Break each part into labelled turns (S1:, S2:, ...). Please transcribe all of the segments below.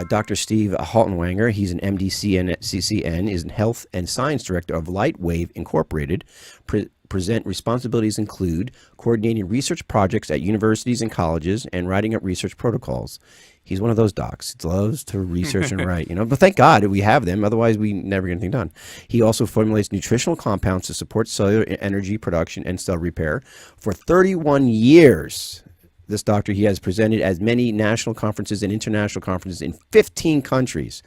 S1: Dr. Steve Haltiwanger, he's an MD-CCN, is an Health and Science Director of Lightwave Incorporated. Present responsibilities include coordinating research projects at universities and colleges and writing up research protocols. He's one of those docs. He loves to research and write, but thank God we have them. Otherwise, we never get anything done. He also formulates nutritional compounds to support cellular energy production and cell repair. For 31 years, this doctor, he has presented as many national conferences and international conferences in 15 countries.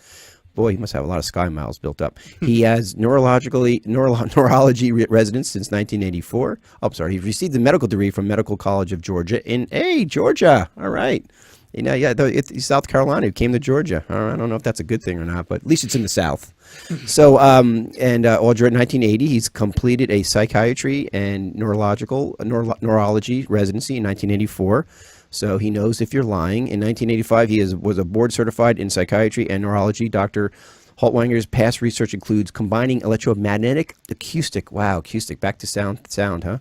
S1: Boy, he must have a lot of sky miles built up. He has neurology residence since 1984. Oh, sorry. He received the medical degree from Medical College of Georgia in, Georgia. All right. It's South Carolina. He came to Georgia. I don't know if that's a good thing or not, but at least it's in the South. So, in 1980, he's completed a psychiatry and neurology residency in 1984. So he knows if you're lying. In 1985, he was a board certified in psychiatry and neurology. Dr. Haltiwanger's past research includes combining electromagnetic acoustic, back to sound, huh?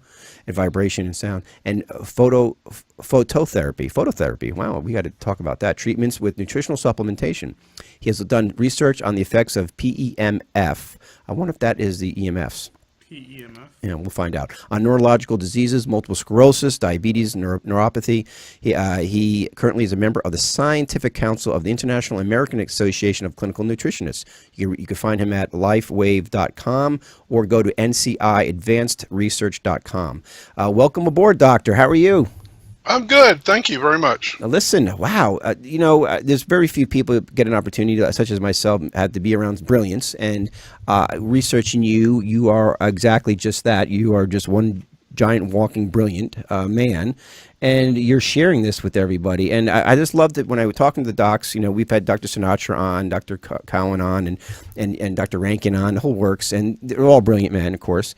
S1: And vibration and sound, and phototherapy. Wow, we got to talk about that. Treatments with nutritional supplementation. He has done research on the effects of PEMF. I wonder if that is the EMFs.
S2: PEMF.
S1: Yeah, we'll find out. On neurological diseases, multiple sclerosis, diabetes, neuropathy. He currently is a member of the Scientific Council of the International American Association of Clinical Nutritionists. You can find him at lifewave.com or go to nciadvancedresearch.com. Welcome aboard, Doctor. How are you?
S3: I'm good. Thank you very much.
S1: Now listen, wow. There's very few people who get an opportunity, such as myself, had to be around brilliance. And researching you are exactly just that. You are just one giant walking brilliant man. And you're sharing this with everybody. And I just loved it when I was talking to the docs. We've had Dr. Sinatra on, Dr. Cowan on, and Dr. Rankin on, the whole works. And they're all brilliant men, of course.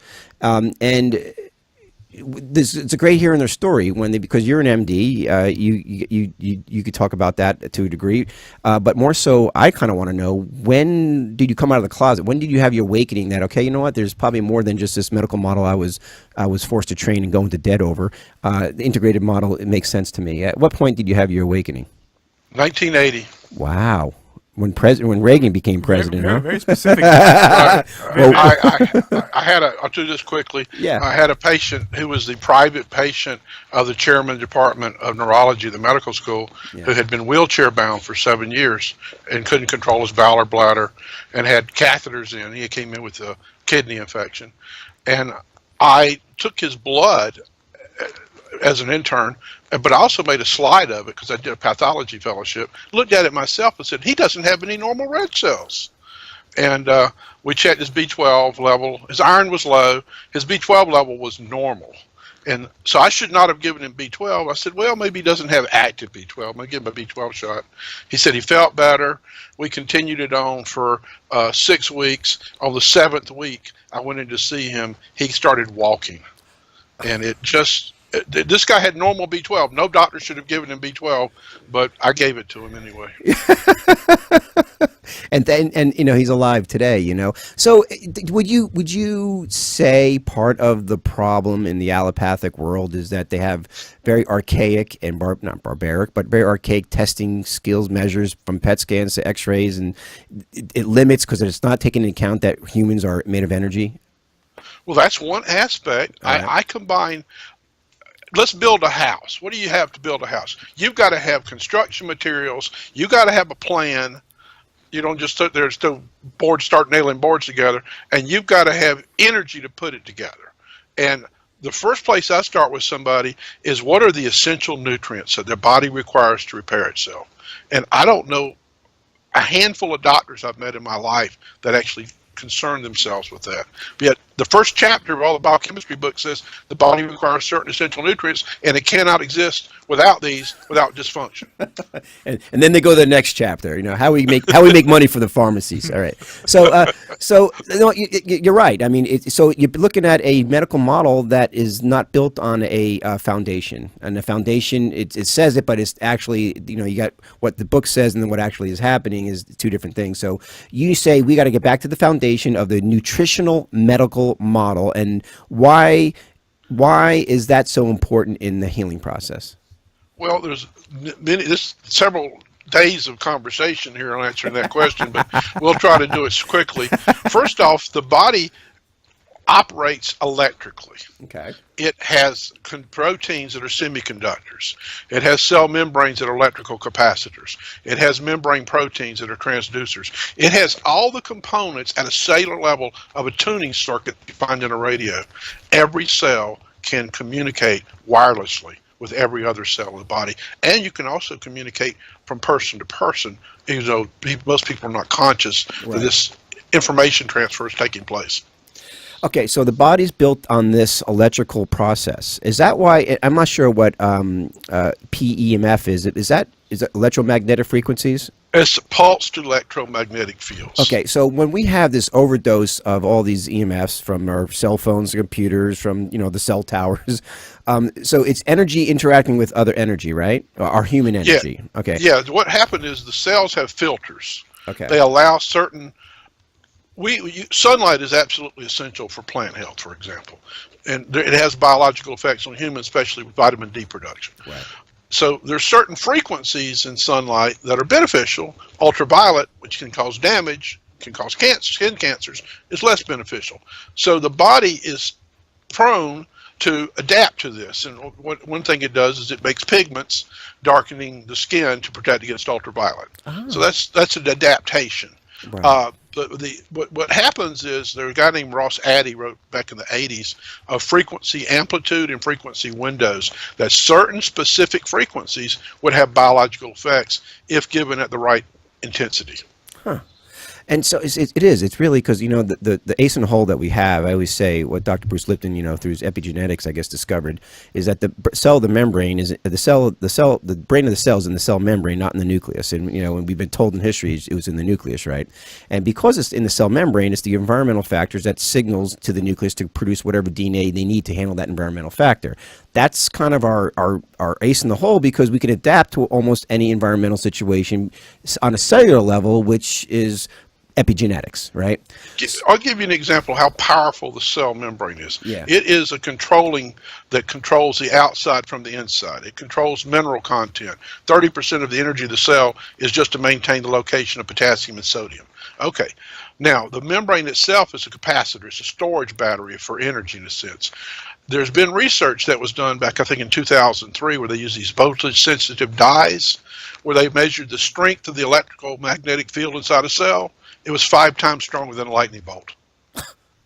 S1: It's a great hearing their story because you're an MD. You could talk about that to a degree, but more so, I kind of want to know, when did you come out of the closet? When did you have your awakening that, okay, you know what? There's probably more than just this medical model I was forced to train and go into debt over. The integrated model, it makes sense to me. At what point did you have your awakening?
S3: 1980.
S1: Wow. When Reagan became president,
S2: very,
S1: huh?
S2: very specific.
S3: I'll do this quickly.
S1: Yeah.
S3: I had a patient who was the private patient of the chairman of the Department of Neurology of the medical school, who had been wheelchair bound for 7 years and couldn't control his bowel or bladder and had catheters in. He came in with a kidney infection. And I took his blood as an intern, but I also made a slide of it because I did a pathology fellowship, looked at it myself and said, he doesn't have any normal red cells. And we checked his B12 level. His iron was low. His B12 level was normal. And so I should not have given him B12. I said, well, maybe he doesn't have active B12. I'm going to give him a B12 shot. He said he felt better. We continued it on for 6 weeks. On the 7th week, I went in to see him. He started walking. And this guy had normal B12. No doctor should have given him B12, but I gave it to him anyway.
S1: and he's alive today. So would you say part of the problem in the allopathic world is that they have very archaic and not barbaric, but very archaic testing skills, measures from PET scans to X-rays, and it limits because it's not taking into account that humans are made of energy?
S3: Well, that's one aspect. Right. I combine. Let's build a house. What do you have to build a house? You've got to have construction materials. You got to have a plan. You don't just sit there and start nailing boards together. And you've got to have energy to put it together. And the first place I start with somebody is, what are the essential nutrients that their body requires to repair itself? And I don't know a handful of doctors I've met in my life that actually concern themselves with that. Yet the first chapter of all the biochemistry book says the body requires certain essential nutrients, and it cannot exist without dysfunction.
S1: and then they go to the next chapter. How we make money for the pharmacies. All right. So you're right. I mean, so you're looking at a medical model that is not built on a foundation, and the foundation it says it, but it's actually you got what the book says, and then what actually is happening is two different things. So you say we got to get back to the foundation of the nutritional medical model, and why is that so important in the healing process?
S3: Well, there's several days of conversation here on answering that question, but we'll try to do it quickly. First off, the body operates electrically.
S1: Okay.
S3: It has proteins that are semiconductors. It has cell membranes that are electrical capacitors. It has membrane proteins that are transducers. It has all the components at a cellular level of a tuning circuit you find in a radio. Every cell can communicate wirelessly with every other cell in the body, and you can also communicate from person to person, even though most people are not conscious that this information transfer is taking place.
S1: Okay, so the body's built on this electrical process. Is that why? I'm not sure what PEMF is. Is that electromagnetic frequencies?
S3: It's pulsed electromagnetic fields.
S1: Okay, so when we have this overdose of all these EMFs from our cell phones, the computers, from the cell towers, so it's energy interacting with other energy, right? Our human energy.
S3: Yeah.
S1: Okay.
S3: Yeah. What happened is the cells have filters.
S1: Okay.
S3: They allow certain. Sunlight is absolutely essential for plant health, for example, and it has biological effects on humans, especially with vitamin D production.
S1: Right.
S3: So there's certain frequencies in sunlight that are beneficial. Ultraviolet, which can cause damage, can cause skin cancers, is less beneficial. So the body is prone to adapt to this, and one thing it does is it makes pigments, darkening the skin to protect against ultraviolet. Oh. So that's an adaptation. Right. What happens is there's a guy named Ross Addy wrote back in the 80s of frequency amplitude and frequency windows, that certain specific frequencies would have biological effects if given at the right intensity.
S1: Huh. And so it's really because, the ace in the hole that we have, I always say what Dr. Bruce Lipton, through his epigenetics, I guess, discovered is that the membrane is the brain of the cell is in the cell membrane, not in the nucleus. And, and we've been told in history it was in the nucleus, right? And because it's in the cell membrane, it's the environmental factors that signals to the nucleus to produce whatever DNA they need to handle that environmental factor. That's kind of our ace in the hole, because we can adapt to almost any environmental situation on a cellular level, which is epigenetics, right?
S3: I'll give you an example of how powerful the cell membrane is.
S1: Yeah.
S3: It is a controlling that controls the outside from the inside. It controls mineral content. 30% of the energy of the cell is just to maintain the location of potassium and sodium. Okay. Now, the membrane itself is a capacitor. It's a storage battery for energy in a sense. There's been research that was done back, I think, in 2003, where they used these voltage-sensitive dyes, where they measured the strength of the electrical magnetic field inside a cell. It was 5 times stronger than a lightning bolt.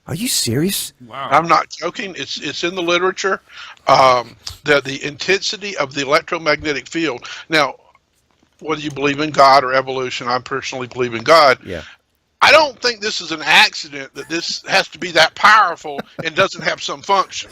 S1: Are you serious?
S3: Wow. I'm not joking. It's in the literature. The intensity of the electromagnetic field. Now, whether you believe in God or evolution, I personally believe in God.
S1: Yeah.
S3: I don't think this is an accident that this has to be that powerful and doesn't have some function.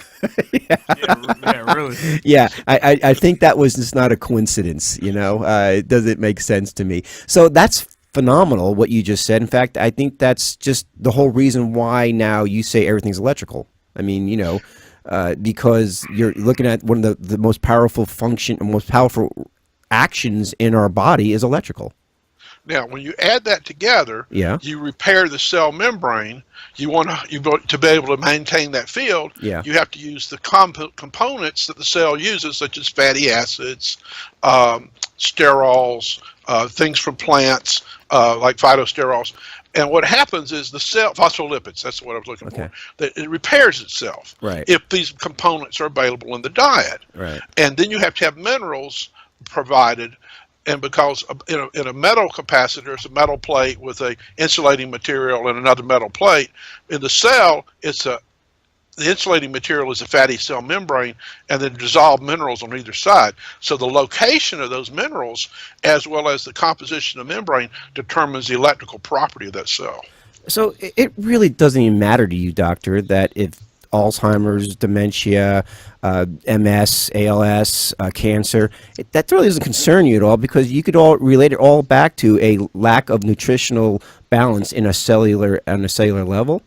S2: Yeah, really.
S1: Yeah, I think that was just not a coincidence, It doesn't make sense to me. So that's phenomenal what you just said. In fact, I think that's just the whole reason why now you say everything's electrical. I mean, because you're looking at one of the most powerful actions in our body is electrical.
S3: Now, when you add that together, you repair the cell membrane. You want to be able to maintain that field.
S1: Yeah.
S3: You have to use the components that the cell uses, such as fatty acids, sterols, things from plants like phytosterols. And what happens is the cell, phospholipids, that's what I was looking for, that it repairs itself if these components are available in the diet.
S1: Right.
S3: And then you have to have minerals provided. And because in a metal capacitor, it's a metal plate with a insulating material and another metal plate. In the cell, the insulating material is a fatty cell membrane, and then dissolved minerals on either side. So the location of those minerals, as well as the composition of the membrane, determines the electrical property of that cell.
S1: So it really doesn't even matter to you, doctor, that if Alzheimer's, dementia, MS, ALS, cancer, that really doesn't concern you at all, because you could all relate it all back to a lack of nutritional balance on a cellular level.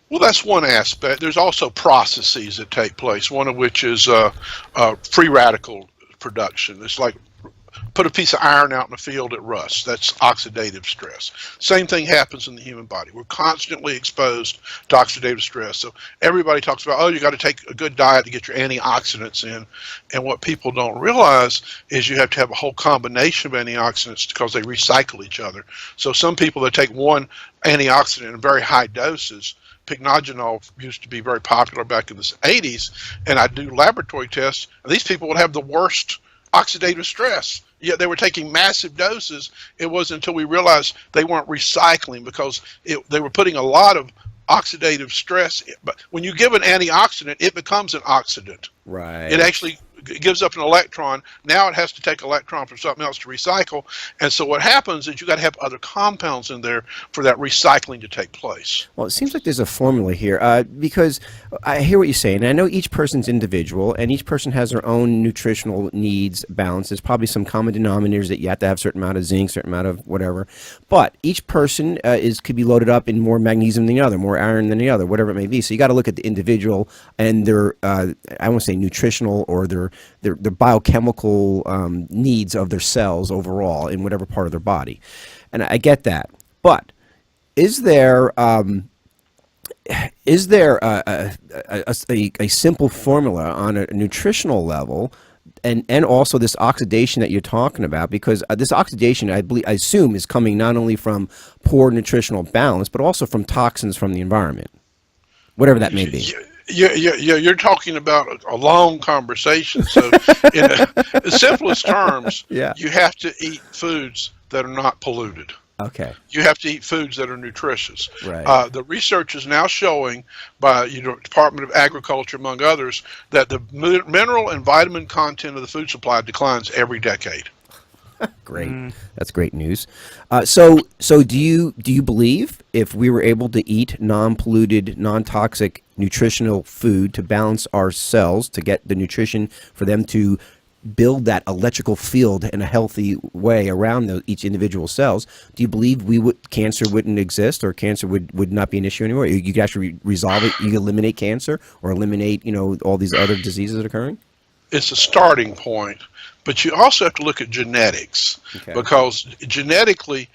S3: Well, that's one aspect. There's also processes that take place, one of which is free radical production. It's like put a piece of iron out in the field, it rusts. That's oxidative stress. Same thing happens in the human body. We're constantly exposed to oxidative stress. So everybody talks about, oh, you got to take a good diet to get your antioxidants in. And what people don't realize is you have to have a whole combination of antioxidants because they recycle each other. So some people that take one antioxidant in very high doses, pycnogenol used to be very popular back in the 80s, and I do laboratory tests, and these people would have the worst oxidative stress. Yet they were taking massive doses. It wasn't until we realized they weren't recycling because they were putting a lot of oxidative stress. But when you give an antioxidant, it becomes an oxidant.
S1: Right.
S3: It actually gives up an electron. Now it has to take an electron from something else to recycle. And so what happens is you got to have other compounds in there for that recycling to take place.
S1: Well, it seems like there's a formula here because I hear what you're saying. And I know each person's individual and each person has their own nutritional needs balance. There's probably some common denominators that you have to have a certain amount of zinc, certain amount of whatever. But each person could be loaded up in more magnesium than the other, more iron than the other, whatever it may be. So you got to look at the individual and their, I won't say nutritional or their biochemical needs of their cells overall in whatever part of their body. And I get that. But is there a simple formula on a nutritional level and also this oxidation that you're talking about? Because this oxidation, I assume, is coming not only from poor nutritional balance, but also from toxins from the environment, whatever that may be.
S3: You're talking about a long conversation. So in the simplest terms, you have to eat foods that are not polluted.
S1: Okay.
S3: You have to eat foods that are nutritious.
S1: Right.
S3: The research is now showing by Department of Agriculture, among others, that the mineral and vitamin content of the food supply declines every decade.
S1: Great. That's great news. So do you believe if we were able to eat non-polluted, non-toxic nutritional food to balance our cells, to get the nutrition for them to build that electrical field in a healthy way around each individual cells, do you believe cancer wouldn't exist, or cancer would not be an issue anymore? You could actually resolve it. You eliminate cancer or eliminate all these other diseases that are occurring?
S3: It's a starting point, but you also have to look at genetics, because genetically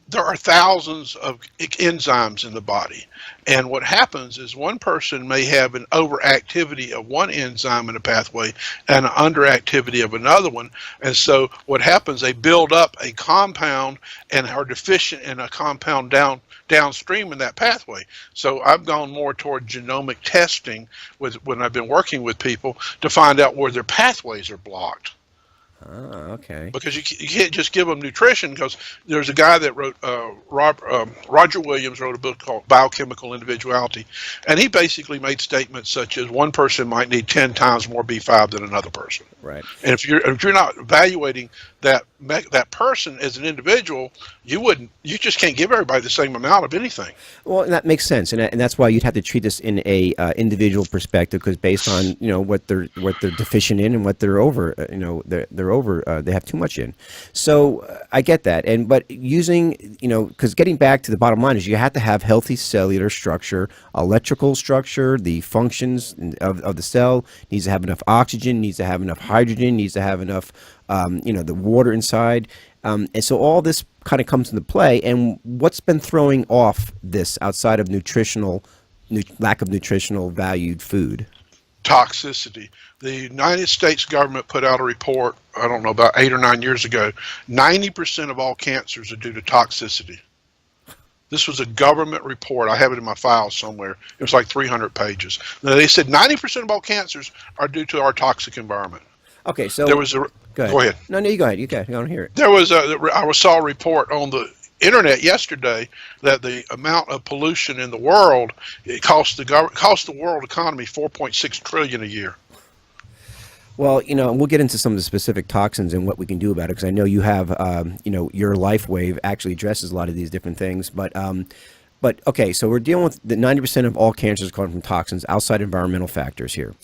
S3: there are thousands of enzymes in the body. And what happens is one person may have an overactivity of one enzyme in a pathway and an underactivity of another one. And so what happens, they build up a compound and are deficient in a compound downstream in that pathway. So I've gone more toward genomic testing when I've been working with people to find out where their pathways are blocked.
S1: Oh, okay.
S3: Because you can't just give them nutrition, because there's a guy that wrote, Roger Williams wrote a book called Biochemical Individuality, and he basically made statements such as one person might need 10 times more B5 than another person.
S1: Right.
S3: And if you're not evaluating that person as an individual, you just can't give everybody the same amount of anything.
S1: Well, that makes sense, and that's why you'd have to treat this in a individual perspective, because based on what they're deficient in and what they're over, they have too much in. So I get that, but using because getting back to the bottom line is you have to have healthy cellular structure, electrical structure, the functions of the cell needs to have enough oxygen, needs to have enough hydrogen, needs to have enough the water inside. And so all this kind of comes into play. And what's been throwing off this outside of lack of nutritional valued food?
S3: Toxicity. The United States government put out a report, I don't know, about 8 or 9 years ago. 90% of all cancers are due to toxicity. This was a government report. I have it in my file somewhere. It was like 300 pages. Now, they said 90% of all cancers are due to our toxic environment.
S1: Okay, so
S3: there was go ahead.
S1: No, you go ahead. You go. I want to hear it.
S3: I saw a report on the internet yesterday that the amount of pollution in the world, it costs the world economy $4.6 trillion a year.
S1: Well, and we'll get into some of the specific toxins and what we can do about it, because I know you have, your Life Wave actually addresses a lot of these different things. But okay, so we're dealing with the 90% of all cancers coming from toxins, outside environmental factors here.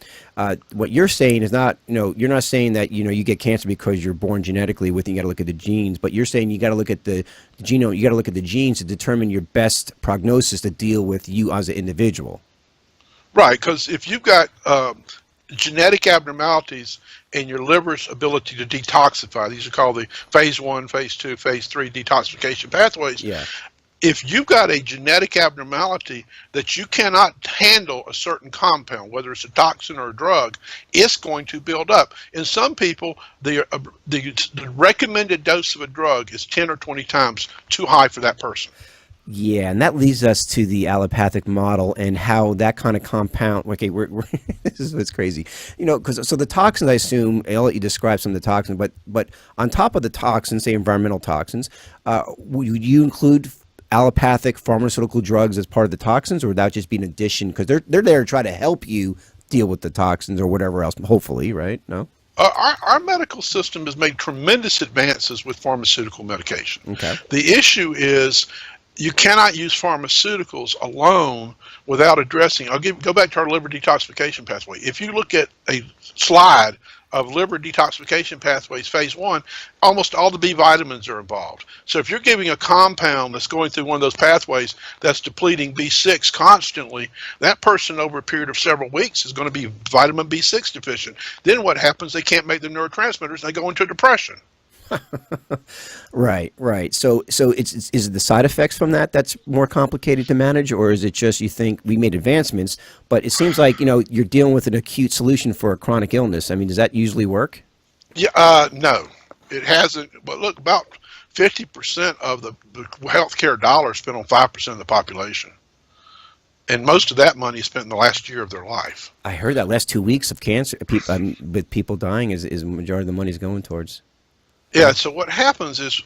S1: What you're saying is not, you're not saying that, you get cancer because you're born genetically with it. You got to look at the genes, but you're saying you got to look at the genome, you got to look at the genes to determine your best prognosis to deal with you as an individual.
S3: Right, because if you've got genetic abnormalities in your liver's ability to detoxify. These are called the phase 1, phase 2, phase 3 detoxification pathways.
S1: Yeah.
S3: If you've got a genetic abnormality that you cannot handle a certain compound, whether it's a toxin or a drug, it's going to build up. In some people, the recommended dose of a drug is 10 or 20 times too high for that person.
S1: Yeah, and that leads us to the allopathic model and how that kind of compound. Okay, we're this is what's crazy, because so the toxins. I assume I'll let you describe some of the toxins, but on top of the toxins, say environmental toxins, would you include allopathic pharmaceutical drugs as part of the toxins, or would that just be an addition? Because they're there to try to help you deal with the toxins or whatever else. Hopefully, right? No.
S3: Our medical system has made tremendous advances with pharmaceutical medication.
S1: Okay.
S3: The issue is you cannot use pharmaceuticals alone without addressing. Go back to our liver detoxification pathway. If you look at a slide of liver detoxification pathways, phase 1, almost all the B vitamins are involved. So if you're giving a compound that's going through one of those pathways that's depleting B6 constantly, that person over a period of several weeks is going to be vitamin B6 deficient. Then what happens? They can't make the neurotransmitters and they go into depression.
S1: Right. So is it the side effects from that's more complicated to manage, or is it just you think we made advancements, but it seems like you're dealing with an acute solution for a chronic illness? I mean, does that usually work?
S3: Yeah, no, it hasn't. But look, about 50% of the healthcare dollars spent on 5% of the population, and most of that money is spent in the last year of their life.
S1: I heard that last 2 weeks of cancer, with people dying, is the majority of the money's going towards.
S3: Yeah, so what happens is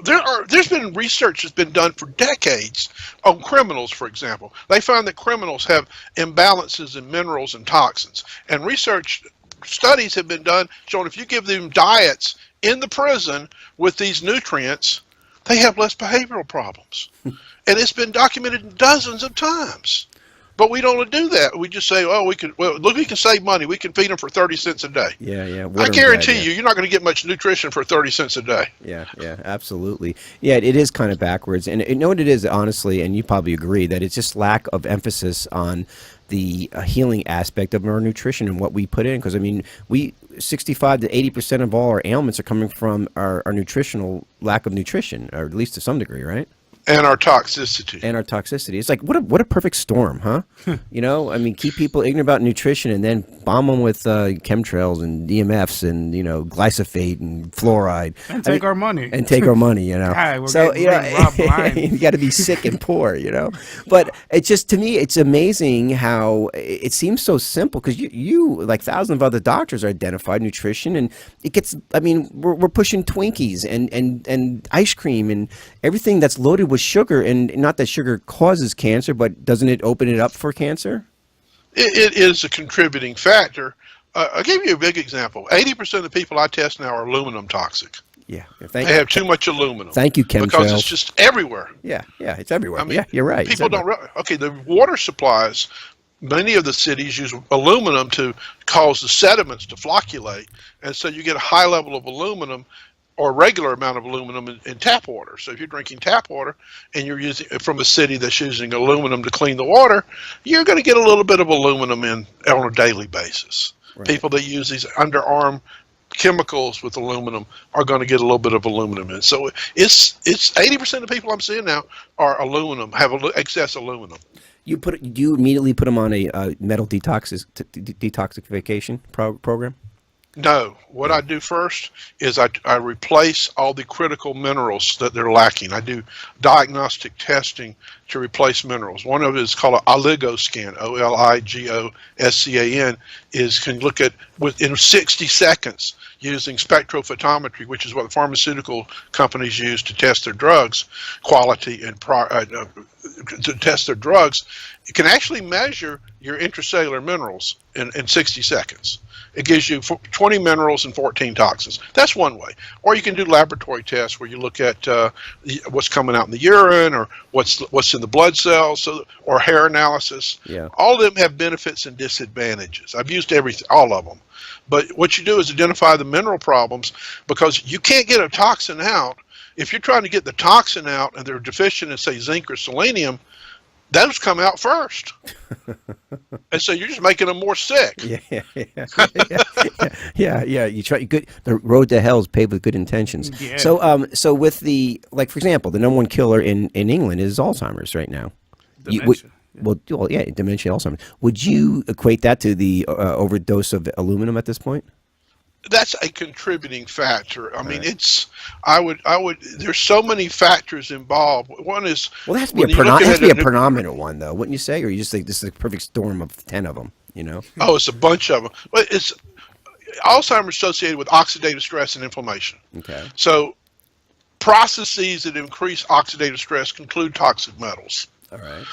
S3: there's been research that's been done for decades on criminals, for example. They find that criminals have imbalances in minerals and toxins. And research studies have been done showing if you give them diets in the prison with these nutrients, they have less behavioral problems. And it's been documented dozens of times. But we don't do that. We just say, we can save money. We can feed them for 30 cents a day.
S1: Yeah.
S3: I guarantee you're not going to get much nutrition for 30 cents a day.
S1: Yeah, absolutely. Yeah, it is kind of backwards. And you know what it is, honestly, and you probably agree, that it's just lack of emphasis on the healing aspect of our nutrition and what we put in. Because, I mean, 65 to 80% of all our ailments are coming from our nutritional lack of nutrition, or at least to some degree, right?
S3: And our toxicity.
S1: It's like, what a perfect storm, huh? I mean, keep people ignorant about nutrition and then bomb them with chemtrails and DMFs and, glyphosate and fluoride.
S2: And take our money.
S1: God, you got to be sick and poor, But it's just, to me, it's amazing how it seems so simple, because you, like thousands of other doctors, are identified nutrition, and it gets, I mean, we're pushing Twinkies and ice cream and everything that's loaded with sugar, and not that sugar causes cancer, but doesn't it open it up for cancer?
S3: It is a contributing factor. I'll give you a big example. 80% of the people I test now are aluminum toxic.
S1: Yeah.
S3: They have too much aluminum.
S1: Thank you, chemtrails.
S3: Because it's just everywhere.
S1: Yeah, it's everywhere.
S3: I mean,
S1: you're right.
S3: People don't realize. Okay, the water supplies, many of the cities use aluminum to cause the sediments to flocculate, and so you get a high level of aluminum or a regular amount of aluminum in tap water. So if you're drinking tap water and you're using from a city that's using aluminum to clean the water, you're going to get a little bit of aluminum in on a daily basis. Right. People that use these underarm chemicals with aluminum are going to get a little bit of aluminum in. So it's 80% of people I'm seeing now are aluminum, have excess aluminum.
S1: Do you immediately put them on a metal detoxification program?
S3: No. What I do first is I replace all the critical minerals that they're lacking. I do diagnostic testing to replace minerals. One of it is called an oligoscan, OLIGOSCAN, can look at within 60 seconds using spectrophotometry, which is what the pharmaceutical companies use to test their drugs quality and to test their drugs. It can actually measure your intracellular minerals in 60 seconds. It gives you 20 minerals and 14 toxins. That's one way. Or you can do laboratory tests where you look at what's coming out in the urine, or what's in the blood cells, or hair analysis.
S1: Yeah.
S3: All of them have benefits and disadvantages. I've used all of them. But what you do is identify the mineral problems, because you can't get a toxin out. If you're trying to get the toxin out and they're deficient in, say, zinc or selenium, those come out first. And so you're just making them more sick.
S1: Yeah. You try good. The road to hell is paved with good intentions.
S2: Yeah.
S1: So with the, like, for example, the number one killer in England is Alzheimer's right now.
S2: Dementia.
S1: Dementia, Alzheimer's. Would you equate that to the overdose of aluminum at this point?
S3: That's a contributing factor. I mean, I would, there's so many factors involved. One is,
S1: well, it has to be a predominant one, though, wouldn't you say? Or you just think this is a perfect storm of 10 of them, you know?
S3: Oh, it's a bunch of them. But it's Alzheimer's associated with oxidative stress and inflammation.
S1: Okay.
S3: So processes that increase oxidative stress include toxic metals.
S1: All right.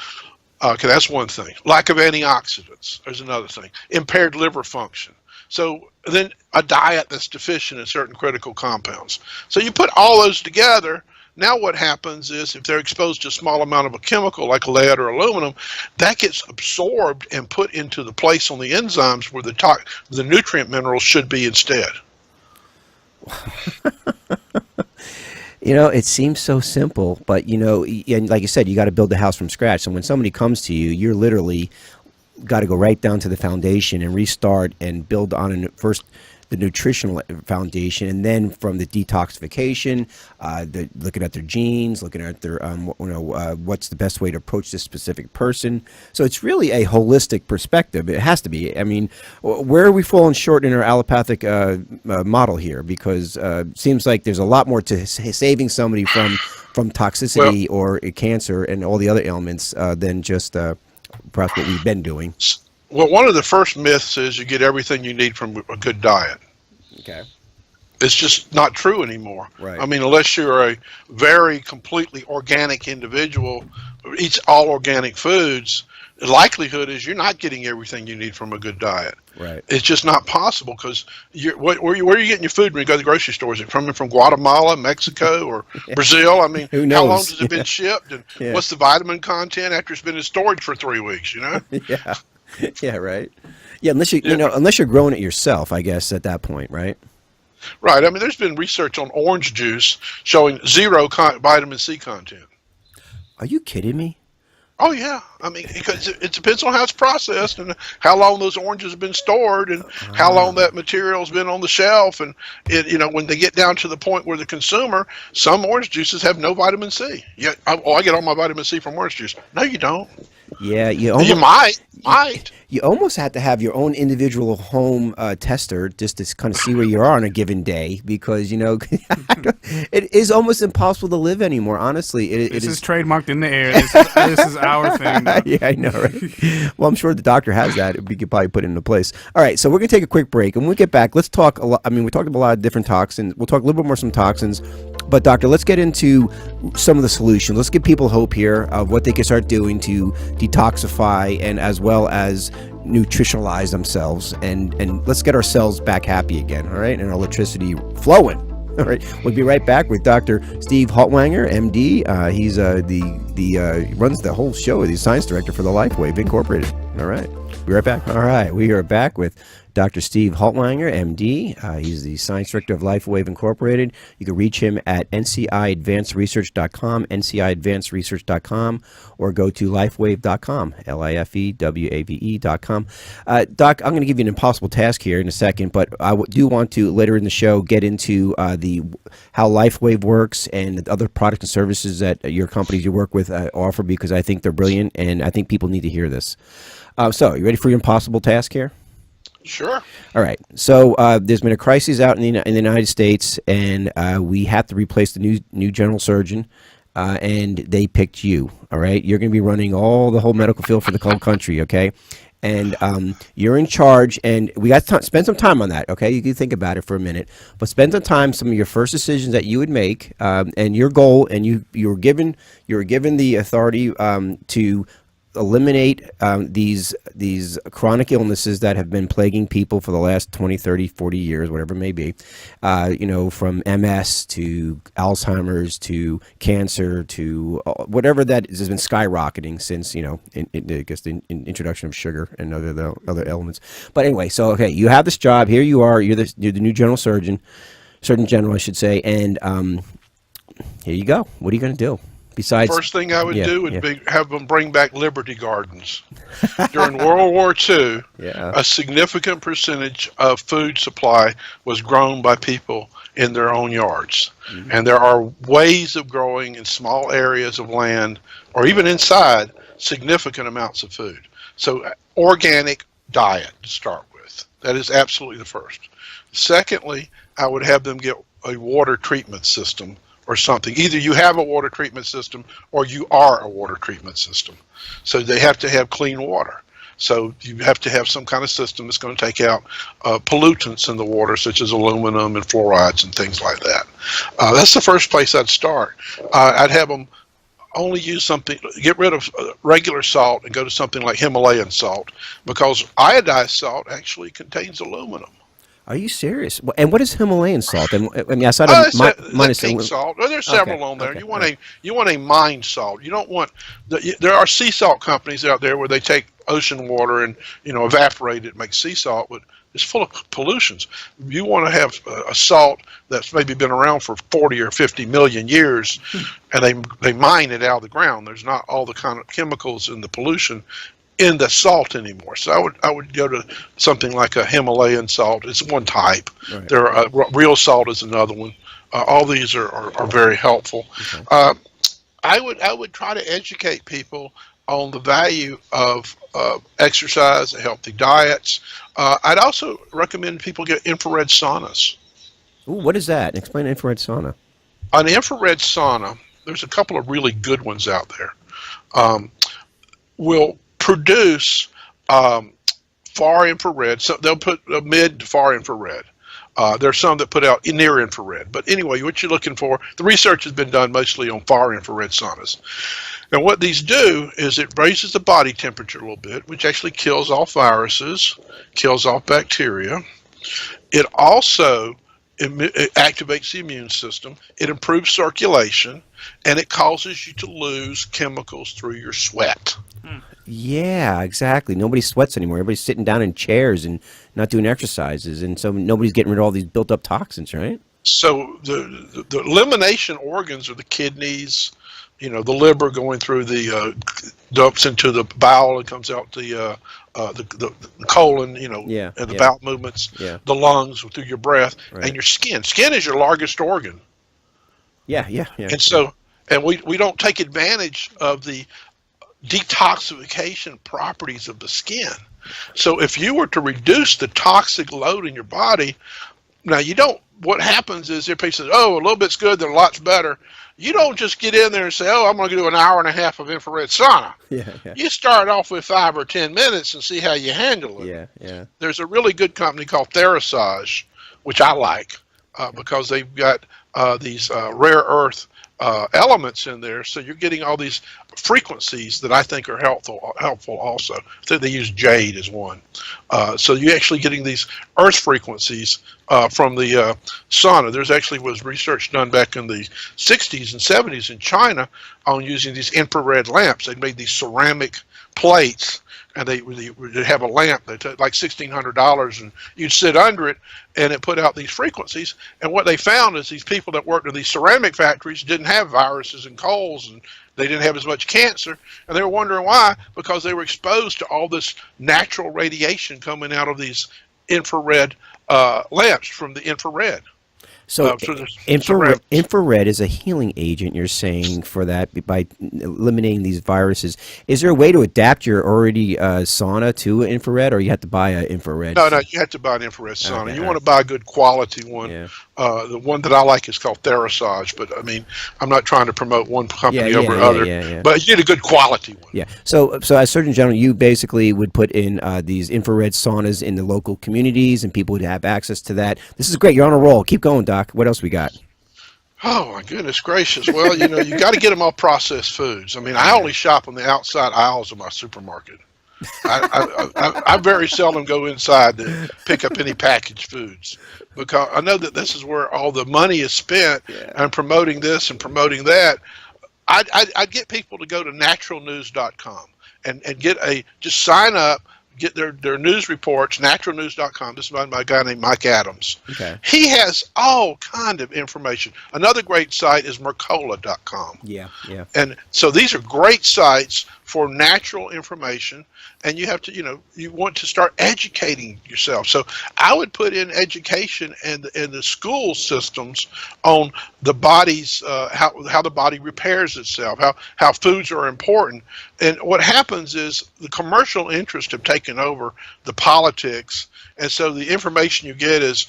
S3: Okay, that's one thing. Lack of antioxidants. There's another thing. Impaired liver function. So then a diet that's deficient in certain critical compounds. So you put all those together. Now what happens is if they're exposed to a small amount of a chemical like lead or aluminum, that gets absorbed and put into the place on the enzymes where the nutrient minerals should be instead.
S1: You know, it seems so simple, but, you know, and like you said, you got to build the house from scratch. So when somebody comes to you, you're literally got to go right down to the foundation and restart and build on first the nutritional foundation, and then from the detoxification, looking at their genes, looking at their what's the best way to approach this specific person. So it's really a holistic perspective. It has to be. I mean, where are we falling short in our allopathic model here? Because it seems like there's a lot more to saving somebody from toxicity or cancer and all the other ailments than just perhaps what we've been doing.
S3: Well, one of the first myths is you get everything you need from a good diet.
S1: Okay.
S3: It's just not true anymore.
S1: Right.
S3: I mean, unless you're a very completely organic individual who eats all organic foods, the likelihood is you're not getting everything you need from a good diet.
S1: Right.
S3: It's just not possible because where are you getting your food when you go to the grocery store? Is it coming from Guatemala, Mexico, or Brazil? I mean,
S1: who knows?
S3: how long has it been shipped? And what's the vitamin content after it's been in storage for 3 weeks, you know?
S1: Yeah. Yeah, right. Yeah, unless you're growing it yourself, I guess at that point, right?
S3: Right. I mean, there's been research on orange juice showing zero vitamin C content.
S1: Are you kidding me?
S3: Oh yeah. I mean, because it depends on how it's processed and how long those oranges have been stored and how long that material's been on the shelf. And when they get down to the point where the consumer, some orange juices have no vitamin C. Yeah. I get all my vitamin C from orange juice. No, you don't.
S1: Yeah, you
S3: might.
S1: You almost have to have your own individual home tester just to kind of see where you are on a given day, because it is almost impossible to live anymore. Honestly,
S2: This is trademarked in the air. This is our thing.
S1: Yeah, I know, right? Well, I'm sure the doctor has that. We could probably put it into place. All right, so we're gonna take a quick break, and when we get back, let's talk a lot. I mean, we talked about a lot of different toxins. We'll talk a little bit more some toxins, but doctor, let's get into some of the solutions. Let's give people hope here of what they can start doing to detoxify and as well as nutritionalize themselves, and let's get ourselves back happy again, all right, and our electricity flowing. All right, we'll be right back with Dr. Steve Haltiwanger, MD. He's runs the whole show. He's science director for the LifeWave Incorporated. All right, be right back. All right, we are back with Dr. Steve Haltiwanger, MD. He's the science director of LifeWave Incorporated. You can reach him at ncidvancedresearch.com, ncidvancedresearch.com, or go to lifewave.com, lifewave.com. Doc, I'm going to give you an impossible task here in a second, but I do want to later in the show get into how LifeWave works and the other products and services that your companies you work with offer, because I think they're brilliant and I think people need to hear this. So, you ready for your impossible task here?
S3: Sure.
S1: All right. So there's been a crisis out in the United States, and we have to replace the new general surgeon, and they picked you. All right. You're going to be running the whole medical field for the whole country. Okay. And you're in charge, and we got to spend some time on that. Okay. You can think about it for a minute, but spend some time, some of your first decisions that you would make, and your goal, and you were given the authority to eliminate these chronic illnesses that have been plaguing people for the last 20, 30, 40 years, whatever it may be, from MS to Alzheimer's to cancer to whatever that has been skyrocketing since, I guess the introduction of sugar and other elements. But anyway, so, okay, you have this job. Here you are. You're the new general surgeon general, I should say. And here you go. What are you going to do? Besides,
S3: First thing I would
S1: yeah,
S3: do would
S1: yeah,
S3: be have them bring back Liberty Gardens. During World War II,
S1: yeah.
S3: a significant percentage of food supply was grown by people in their own yards.
S1: Mhm.
S3: And there are ways of growing in small areas of land or even inside significant amounts of food. So organic diet to start with. That is absolutely the first. Secondly, I would have them get a water treatment system or something. Either you have a water treatment system or you are a water treatment system. So they have to have clean water. So you have to have some kind of system that's going to take out pollutants in the water, such as aluminum and fluorides and things like that. That's the first place I'd start. I'd have them only use something, get rid of regular salt and go to something like Himalayan salt, because iodized salt actually contains aluminum.
S1: Are you serious? And what is Himalayan salt? And I mean, aside
S3: It's
S1: of minus
S3: pink salt. Well, there's several on there. You want a mined salt. You don't want there are sea salt companies out there where they take ocean water and evaporate it, make sea salt, but it's full of pollutions. You want to have a salt that's maybe been around for 40 or 50 million years, and they mine it out of the ground. There's not all the kind of chemicals and the pollution in the salt anymore. So I would go to something like a Himalayan salt. It's one type.
S1: Right.
S3: There are real salt is another one. All these are very helpful.
S1: Okay.
S3: I would try to educate people on the value of exercise, healthy diets. I'd also recommend people get infrared saunas.
S1: Ooh, what is that? Explain infrared sauna.
S3: An infrared sauna, there's a couple of really good ones out there, will produce far infrared. So they'll put a mid to far infrared. There's some that put out near infrared. But anyway, what you're looking for, the research has been done mostly on far infrared saunas. And what these do is it raises the body temperature a little bit, which actually kills off viruses, kills off bacteria. It also it activates the immune system. It improves circulation, and it causes you to lose chemicals through your sweat.
S1: Yeah, exactly. Nobody sweats anymore. Everybody's sitting down in chairs and not doing exercises, and so nobody's getting rid of all these built-up toxins, right?
S3: So the elimination organs are the kidneys, the liver going through the dumps into the bowel and comes out the colon,
S1: Yeah,
S3: and the
S1: yeah.
S3: bowel movements,
S1: Yeah.
S3: the lungs through your breath,
S1: Right.
S3: and your skin. Skin is your largest organ.
S1: Yeah.
S3: And so, and we don't take advantage of the detoxification properties of the skin. So if you were to reduce the toxic load in your body, now what happens is if people say, oh, a little bit's good, then a lot's better. You don't just get in there and say, oh, I'm going to do an hour and a half of infrared sauna.
S1: Yeah.
S3: You start off with 5 or 10 minutes and see how you handle it.
S1: Yeah.
S3: There's a really good company called Therasage, which I like because they've got these rare earth elements in there, so you're getting all these frequencies that I think are helpful also. I think they use jade as one. So you're actually getting these earth frequencies from the sauna. There's actually was research done back in the 60s and 70s in China on using these infrared lamps. They made these ceramic plates, and they have a lamp that took like $1,600, and you'd sit under it, and it put out these frequencies. And what they found is these people that worked in these ceramic factories didn't have viruses and colds, and they didn't have as much cancer, and they were wondering why, because they were exposed to all this natural radiation coming out of these infrared lamps from the infrared.
S1: So
S3: infrared
S1: is a healing agent, you're saying, for that by eliminating these viruses. Is there a way to adapt your already sauna to infrared, or you have to buy an infrared?
S3: No, you have to buy an infrared sauna.
S1: Okay.
S3: You want to buy a good quality one.
S1: Yeah.
S3: The one that I like is called Therasage, but I mean, I'm not trying to promote one company over other, but you need a good quality one.
S1: Yeah. So as Surgeon General, you basically would put in these infrared saunas in the local communities, and people would have access to that. This is great. You're on a roll. Keep going, Doc. What else we got?
S3: Oh my goodness gracious! Well, you got to get them all processed foods. I mean, I only shop on the outside aisles of my supermarket. I very seldom go inside to pick up any packaged foods, because I know that this is where all the money is spent on promoting this and promoting that. I get people to go to naturalnews.com and just sign up, get their news reports, naturalnews.com. This is by a guy named Mike Adams.
S1: Okay.
S3: He has all kind of information. Another great site is Mercola.com.
S1: Yeah.
S3: And so these are great sites for natural information, and you have to, you want to start educating yourself. So I would put in education and the school systems on the body's how the body repairs itself, how foods are important. And what happens is the commercial interests have taken over the politics. And so the information you get is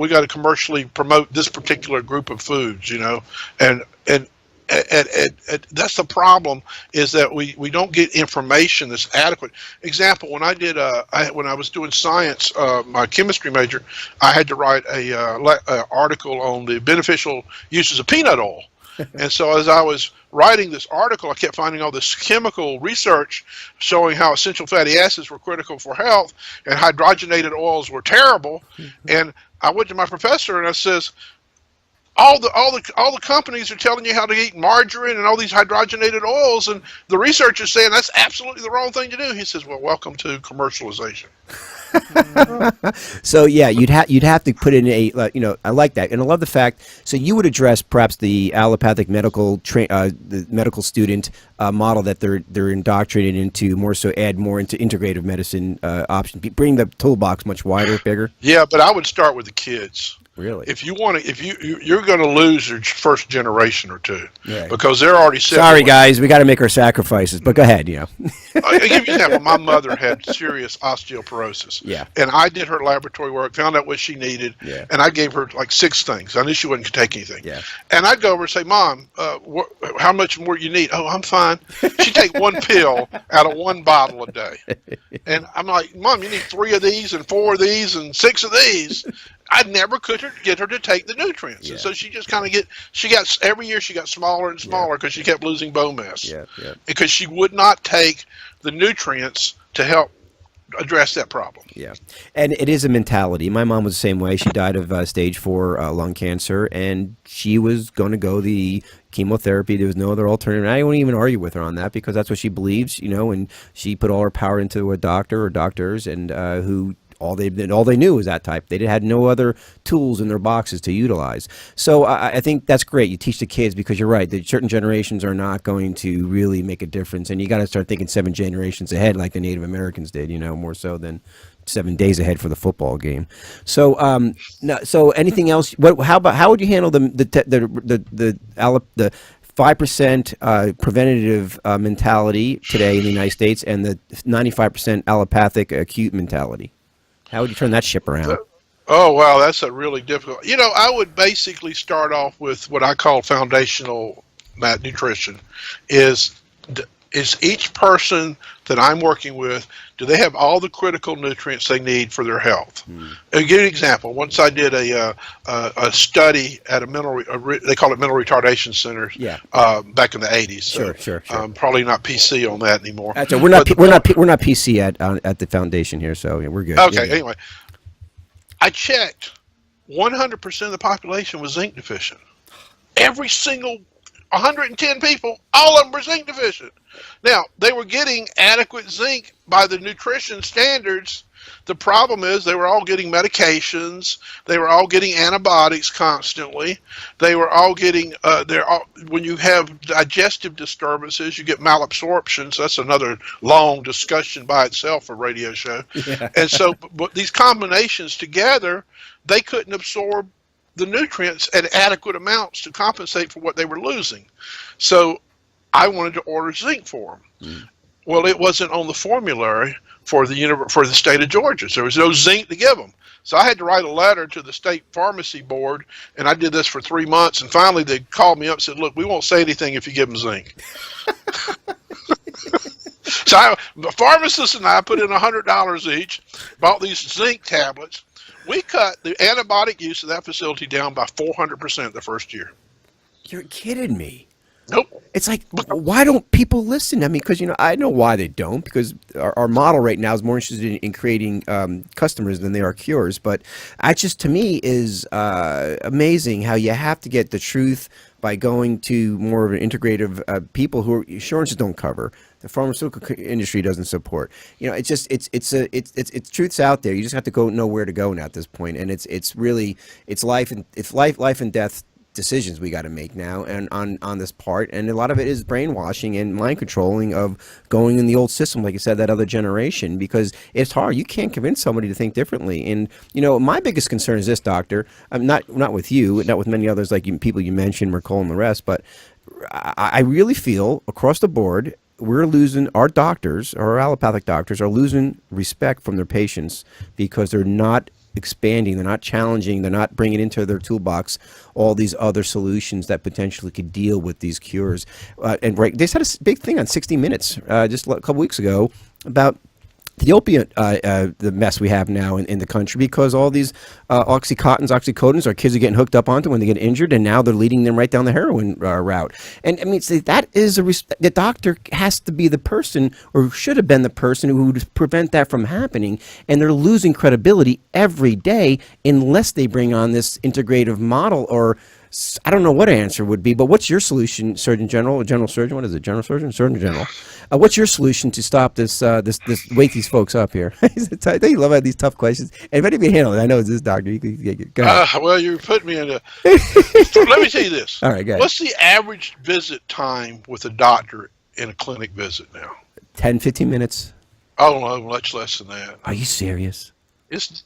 S3: we got to commercially promote this particular group of foods, and that's the problem, is that we don't get information that's adequate. Example, when when I was doing science, my chemistry major, I had to write a article on the beneficial uses of peanut oil. And so as I was writing this article, I kept finding all this chemical research showing how essential fatty acids were critical for health and hydrogenated oils were terrible. And I went to my professor and I says, all the companies are telling you how to eat margarine and all these hydrogenated oils, and the research is saying that's absolutely the wrong thing to do. He says, "Well, welcome to commercialization."
S1: So yeah, you'd have to put in I like that, and I love the fact. So you would address perhaps the allopathic the medical student model that they're indoctrinated into, more so add more into integrative medicine options, bring the toolbox much wider, bigger.
S3: Yeah, but I would start with the kids.
S1: Really?
S3: If you want to, you're going to lose your first generation or two,
S1: right,
S3: because they're already set.
S1: Sorry, guys, we got to make our sacrifices. But go ahead.
S3: I'll give you an example. My mother had serious osteoporosis.
S1: Yeah.
S3: And I did her laboratory work, found out what she needed, and I gave her like 6 things. I knew she wouldn't take anything.
S1: Yeah.
S3: And I'd go over and say, "Mom, how much more you need?" "Oh, I'm fine." She'd take 1 pill out of 1 bottle a day. And I'm like, "Mom, you need 3 of these and 4 of these and 6 of these." I never could get her to take the nutrients. And so she just kind of every year she got smaller and smaller because she kept losing bone mass.
S1: Yeah.
S3: Because she would not take the nutrients to help address that problem.
S1: Yeah. And it is a mentality. My mom was the same way. She died of stage 4 lung cancer, and she was going to go the chemotherapy. There was no other alternative. I won't even argue with her on that, because that's what she believes, and she put all her power into a doctor or doctors, and who all they knew was that type. They had no other tools in their boxes to utilize. So I think that's great. You teach the kids, because you're right. That certain generations are not going to really make a difference, and you got to start thinking 7 generations ahead, like the Native Americans did. More so than 7 days ahead for the football game. So so anything else? How would you handle the 5% preventative mentality today in the United States, and the 95% allopathic acute mentality? How would you turn that ship around?
S3: Oh, wow, that's a really difficult. I would basically start off with what I call foundational nutrition. Is each person that I'm working with, do they have all the critical nutrients they need for their health? I'll give you an example. Once I did a study at they call it mental retardation centers. Yeah. Back in the 80s.
S1: Sure.
S3: Probably not PC on that anymore.
S1: So we're not PC at the foundation here, so we're good.
S3: Okay. Anyway, I checked. 100% of the population was zinc deficient. Every single 110 people, all of them were zinc deficient. Now, they were getting adequate zinc by the nutrition standards. The problem is they were all getting medications. They were all getting antibiotics constantly. They were all getting, when you have digestive disturbances, you get malabsorption. So that's another long discussion by itself for a radio show. Yeah. And so but these combinations together, they couldn't absorb the nutrients at adequate amounts to compensate for what they were losing. So I wanted to order zinc for them. Well, it wasn't on the formulary for the state of Georgia. So there was no zinc to give them. So I had to write a letter to the state pharmacy board, and I did this for 3 months. And finally, they called me up and said, "Look, we won't say anything if you give them zinc." So the pharmacist and I put in $100 each, bought these zinc tablets. We cut the antibiotic use of that facility down by 400% the first year.
S1: You're kidding me.
S3: Nope.
S1: It's like, why don't people listen? I mean, because, I know why they don't, because our model right now is more interested in creating customers than they are cures. But to me, is amazing how you have to get the truth by going to more of an integrative people who insurances don't cover, the pharmaceutical industry doesn't support. You know, it's just it's truths out there. You just have to know where to go now at this point, and it's really life and death decisions we got to make now, and on this part, and a lot of it is brainwashing and mind controlling of going in the old system, like you said, that other generation, because it's hard. You can't convince somebody to think differently. And you know, my biggest concern is this, Doctor. I'm not with you, not with many others like people you mentioned, Mercole and the rest, but I really feel across the board we're losing our doctors, our allopathic doctors are losing respect from their patients because they're not expanding, they're not challenging, they're not bringing into their toolbox all these other solutions that potentially could deal with these cures. And right, they had a big thing on 60 Minutes just a couple weeks ago about the opiate, the mess we have now in the country, because all these oxycodons, our kids are getting hooked up onto when they get injured, and now they're leading them right down the heroin route. And I mean, that is the doctor has to be the person, or should have been the person, who would prevent that from happening. And they're losing credibility every day unless they bring on this integrative model, or I don't know what an answer would be, but what's your solution, Surgeon General or General Surgeon? What is it, General Surgeon? Surgeon General. What's your solution to stop this wake these folks up here? Don't you love these tough questions? And if anybody can handle it, I know it's this doctor. You can go ahead.
S3: Well, you put me in a. Let me tell you this.
S1: All right, go ahead.
S3: What's the average visit time with a doctor in a clinic visit now?
S1: 10, 15 minutes.
S3: Oh no, much less than that.
S1: Are you serious?
S3: It's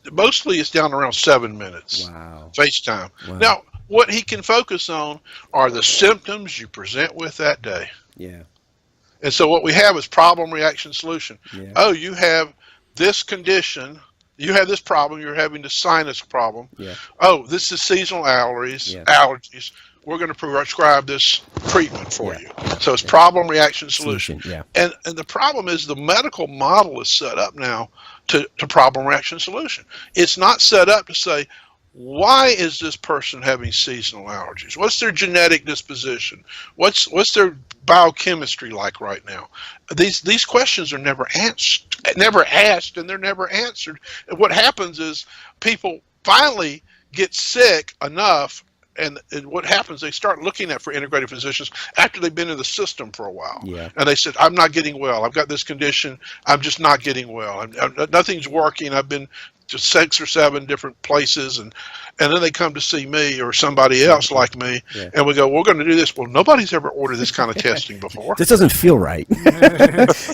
S3: down around 7 minutes.
S1: Wow.
S3: FaceTime.
S1: Wow.
S3: Now, what he can focus on are the symptoms you present with that day.
S1: Yeah.
S3: And so what we have is problem, reaction, solution.
S1: Yeah.
S3: Oh, you have this condition. You have this problem. You're having the sinus problem.
S1: Yeah.
S3: Oh, this is seasonal allergies.
S1: Yeah.
S3: Allergies. We're going to prescribe this treatment for
S1: Yeah.
S3: you. So it's problem, reaction, solution.
S1: Yeah.
S3: And the problem is the medical model is set up now to problem, reaction, solution. It's not set up to say, why is this person having seasonal allergies? What's their genetic disposition? What's their biochemistry like right now? These questions are never asked, and they're never answered. And what happens is people finally get sick enough, and what happens, they start looking for integrative physicians after they've been in the system for a while.
S1: Yeah.
S3: And they said, I'm not getting well. I've got this condition. I'm just not getting well. Nothing's working. I've been to 6 or 7 different places, and then they come to see me or somebody else like me,
S1: Yeah.
S3: and we go, we're going to do this. Well, nobody's ever ordered this kind of testing before.
S1: This doesn't feel right.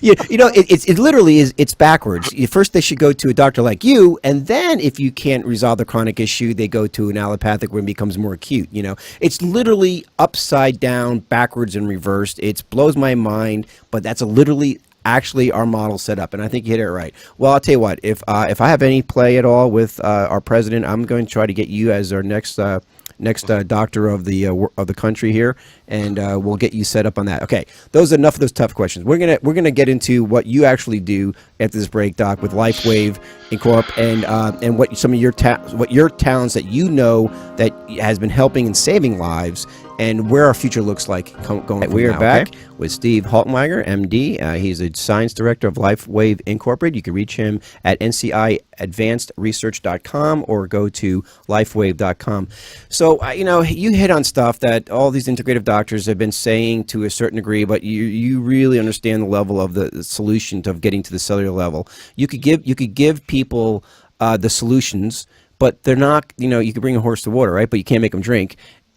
S1: You know, it literally is. It's backwards. First, they should go to a doctor like you, and then if you can't resolve the chronic issue, they go to an allopathic where it becomes more acute. You know, it's literally upside down, backwards, and reversed. It blows my mind, but that's literally actually our model set up, and I think you hit it right. Well, I'll tell you what, if I have any play at all with our president, I'm going to try to get you as our next doctor of the country here, and we'll get you set up on that. Okay, those are enough of those tough questions. We're gonna get into what you actually do after this break, Doc, with LifeWave Incorp, and what some of your talents that you know that has been helping and saving lives, and where our future looks like going. We are back with Steve Haltiwanger, MD. He's a science director of LifeWave Incorporated. You can reach him at nciadvancedresearch.com or go to lifewave.com. So, you know, you hit on stuff that all these integrative doctors have been saying to a certain degree, but you really understand the level of the solution of getting to the cellular level. You could give people the solutions, but they're not, you know, you could bring a horse to water, right? But you can't make them drink.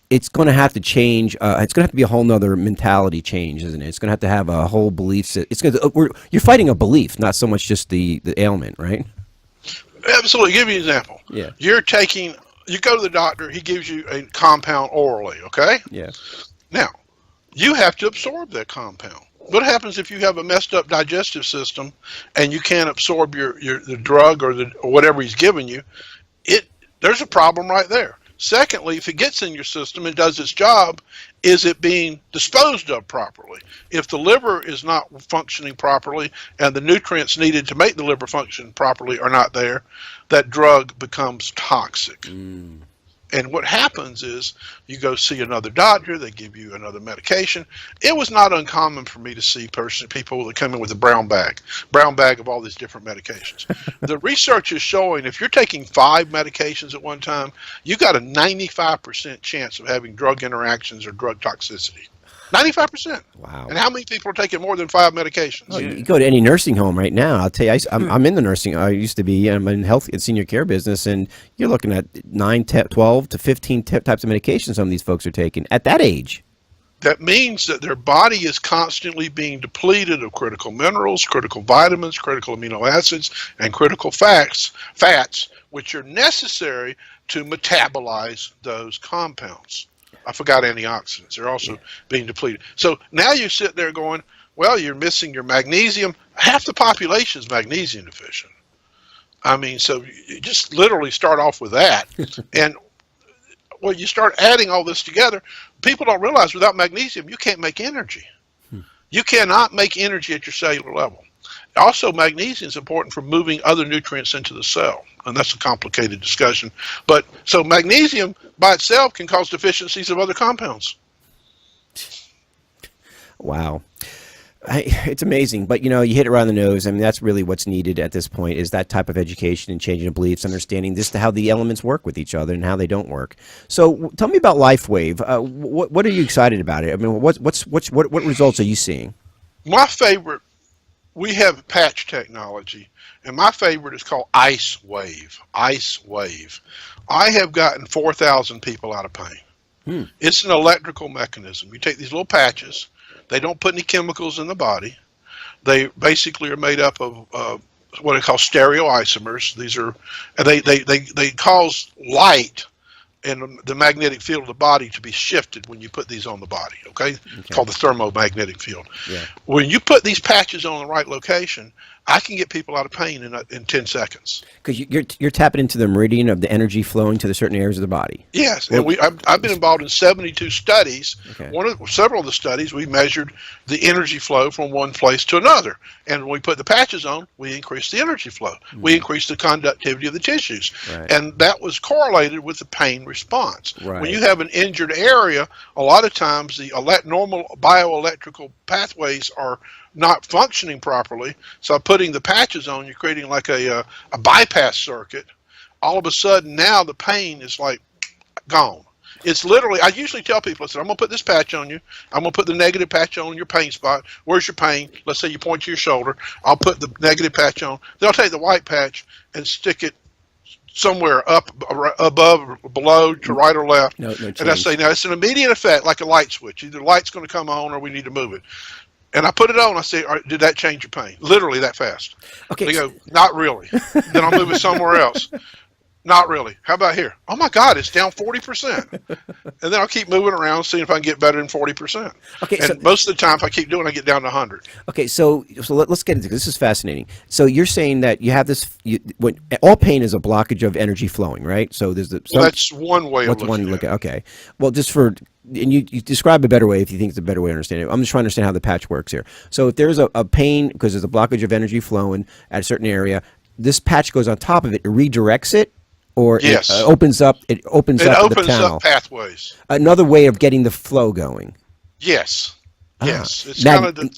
S1: It's going to have to change. It's going to have to be a whole nother mentality change, isn't it? It's going to have a whole belief. You're fighting a belief, not so much just the ailment, right?
S3: Absolutely. Give you an example.
S1: Yeah.
S3: You go to the doctor, he gives you a compound orally, okay?
S1: Yeah.
S3: Now, you have to absorb that compound. What happens if you have a messed up digestive system and you can't absorb the drug or whatever he's giving you? There's a problem right there. Secondly, if it gets in your system and does its job, is it being disposed of properly? If the liver is not functioning properly and the nutrients needed to make the liver function properly are not there, that drug becomes toxic. And what happens is you go see another doctor, they give you another medication. It was not uncommon for me to see people that come in with a brown bag of all these different medications. The research is showing if you're taking 5 medications at one time, you got a 95% chance of having drug interactions or drug toxicity. 95%.
S1: Wow.
S3: And how many people are taking more than 5 medications?
S1: Oh, you go to any nursing home right now. I'll tell you, I'm in the nursing. I used to be. I'm in health and senior care business, and you're looking at 9, 12 to 15 types of medications some of these folks are taking at that age.
S3: That means that their body is constantly being depleted of critical minerals, critical vitamins, critical amino acids, and critical fats, which are necessary to metabolize those compounds. I forgot antioxidants. They're also being depleted. So now you sit there going, well, you're missing your magnesium. Half the population is magnesium deficient. I mean, so you just literally start off with that. And when you start adding all this together, people don't realize without magnesium, you can't make energy. You cannot make energy at your cellular level. Also, magnesium is important for moving other nutrients into the cell, and that's a complicated discussion. But so magnesium by itself can cause deficiencies of other compounds.
S1: Wow. It's amazing, but you hit it around the nose. I mean, that's really what's needed at this point is that type of education and changing of beliefs, understanding just how the elements work with each other and how they don't work. So, tell me about LifeWave. What are you excited about it? I mean, what results are you seeing?
S3: My favorite, we have patch technology, and my favorite is called Ice Wave. Ice Wave. I have gotten 4,000 people out of pain. It's an electrical mechanism. You take these little patches. They don't put any chemicals in the body. They basically are made up of what I call stereoisomers. These are, and they cause light and the magnetic field of the body to be shifted when you put these on the body. Okay, it's called the thermomagnetic field. Yeah. When you put these patches on the right location, I can get people out of pain in 10 seconds.
S1: Because you're tapping into the meridian of the energy flowing to the certain areas of the body.
S3: Yes, and I've been involved in 72 studies. Okay. Several of the studies, we measured the energy flow from one place to another. And when we put the patches on, we increased the energy flow. We increased the conductivity of the tissues. Right. And that was correlated with the pain response. Right. When you have an injured area, a lot of times the normal bioelectrical pathways are not functioning properly. So putting the patches on, you're creating like a bypass circuit. All of a sudden now the pain is like gone. It's literally, I usually tell people, I said, I'm going to put this patch on you. I'm going to put the negative patch on your pain spot. Where's your pain? Let's say you point to your shoulder. I'll put the negative patch on. They'll take the white patch and stick it somewhere up, above, or below, to right or left. No change. And I say, now it's an immediate effect, like a light switch. Either the light's going to come on or we need to move it. And I put it on. I say, all right, did that change your pain? Literally that fast. Okay. They go, not really. Then I'll move it somewhere else. Not really. How about here? Oh my God, it's down 40%. And then I'll keep moving around, seeing if I can get better than 40%. Okay. And most of the time, if I keep doing it, I get down to 100.
S1: Okay. So let's get into this. This is fascinating. So you're saying that you have this, when all pain is a blockage of energy flowing, right? So there's
S3: that's one way of looking at it.
S1: Okay. Well, just for, and you describe a better way if you think it's a better way to understand it. I'm just trying to understand how the patch works here. So if there's a pain because there's a blockage of energy flowing at a certain area, this patch goes on top of it, it redirects it, or
S3: yes.
S1: It opens up the channel. It opens
S3: up pathways.
S1: Another way of getting the flow going.
S3: Yes. Yes. It's kind of the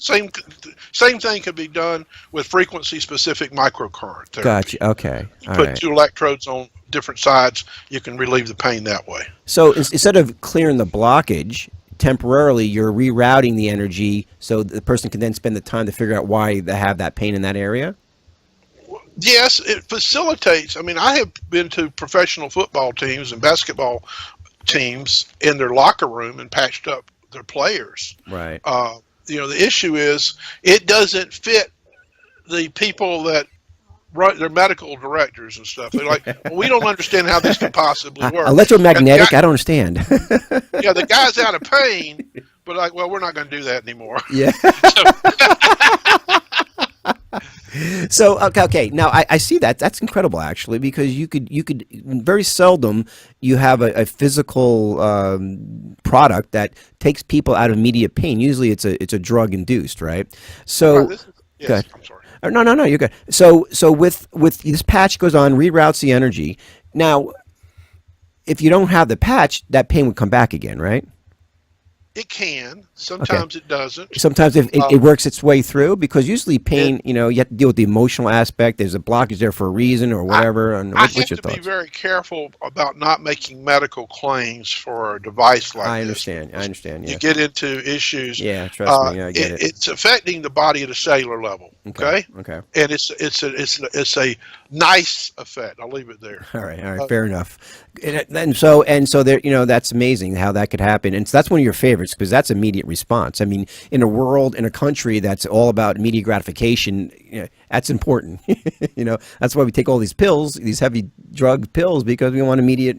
S3: same thing can be done with frequency-specific microcurrent therapy.
S1: Gotcha. Okay.
S3: You put 2 electrodes on different sides, you can relieve the pain that way.
S1: So instead of clearing the blockage, temporarily you're rerouting the energy so the person can then spend the time to figure out why they have that pain in that area?
S3: Yes, it facilitates. I mean, I have been to professional football teams and basketball teams in their locker room and patched up their players.
S1: Right.
S3: The issue is it doesn't fit the people that run their medical directors and stuff. They're like, well, we don't understand how this can possibly work.
S1: Electromagnetic, I don't understand.
S3: Yeah, the guy's out of pain, but like, well, we're not going to do that anymore.
S1: Yeah. So okay. Now I see that. That's incredible, actually, because you could very seldom you have a physical product that takes people out of immediate pain. Usually it's a drug induced, right? So
S3: yes, I'm sorry.
S1: No, you're good. So with this patch goes on, reroutes the energy. Now, 'cause, you know, you have this, when all pain is a blockage of energy flowing at a certain area, this patch goes on top of it, it redirects it, or another way of getting the flow going. So another way of getting the energy flowing. Yes. Okay. So with this patch goes on, reroutes the energy. Now, if you don't have the patch, that pain would come back again, right?
S3: It can. Sometimes it doesn't.
S1: Sometimes it works its way through, because usually pain,
S3: It,
S1: you know, you have to deal with the emotional aspect. There's a blockage there for a reason or whatever. And
S3: I
S1: what's
S3: have
S1: your
S3: to be
S1: thoughts?
S3: very careful about not making medical claims for a device like
S1: I
S3: this.
S1: understand. I understand.
S3: You
S1: Yeah.
S3: get into issues.
S1: Yeah. Trust me. I get it.
S3: It's affecting the body at a cellular level. Okay.
S1: Okay.
S3: And it's a nice effect. I'll leave it there.
S1: All right. All right. Fair enough. And so there, you know, that's amazing how that could happen. And so that's one of your favorites, because that's immediate response. I mean, in a world, in a country that's all about immediate gratification, you know, that's important. You know, that's why we take all these pills, these heavy drug pills, because we want immediate